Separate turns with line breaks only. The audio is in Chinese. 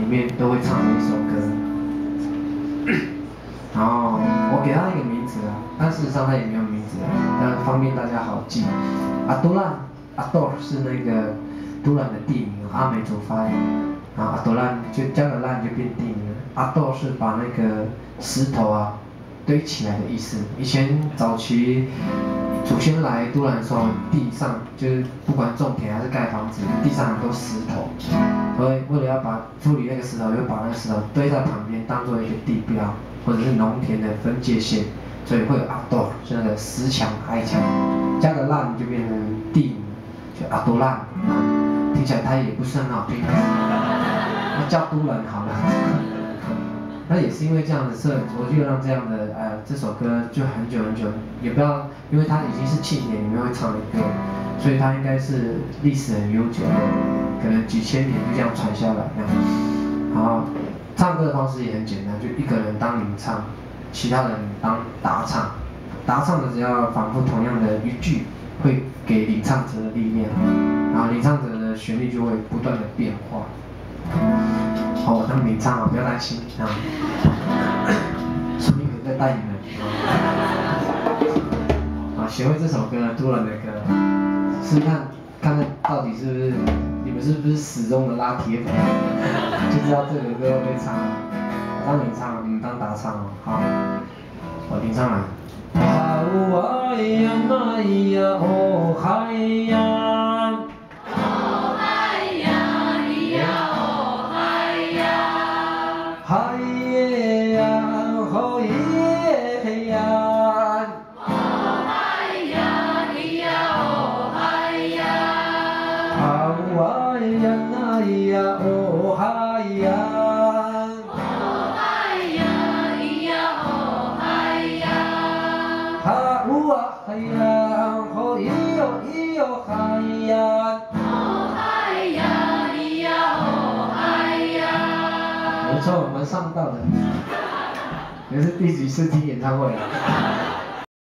面都会唱的一首歌。然后我给他一个名字啊，但事实上他也没有名字，但方便大家好记。阿多兰，阿多是那个都兰的地名，阿美族发音。然后阿多兰就加了兰就变地名了。阿多是把那个石头啊堆起来的意思。以前早期祖先来都兰的时候，地上就是不管种田还是盖房子，地上很多石头，所以为了要处理那个石头，就把那个石头堆在旁边，当做一个地标或者是农田的分界线，所以会有阿多，就那个石墙、矮墙，加个烂就变成地名，就阿多烂，听起来它也不是很好听，那叫都兰好了。那也是因为这样的设，我就让这样的这首歌就很久很久，也不知道，因为它已经是庆典里面会唱的歌，所以它应该是历史很悠久的，可能几千年就这样传下来这样。然后唱歌的方式也很简单，就一个人当领唱，其他人当答唱，答唱的只要反复同样的一句，会给领唱者的力量，然后领唱者的旋律就会不断的变化。好，我当领唱啊，不要担心啊，说不定可以再带你们啊，学会这首歌，都兰的歌，试试看到底是不是你们是不是始终的拉铁粉，就知道这个歌会唱。我当领唱，你们当答唱哦。好，我领上来。啊呀那呀哦嗨呀。嗨耶呀，吼耶呀，哦嗨呀，咿呀哦嗨呀，啊哇呀那呀哦嗨呀，哦嗨呀，咿呀哦嗨呀，哈呜啊嗨呀，吼咿哟咿哟嗨呀，哦嗨呀，咿呀哦嗨呀。没错，我们上道的，也是第几次听演唱会了？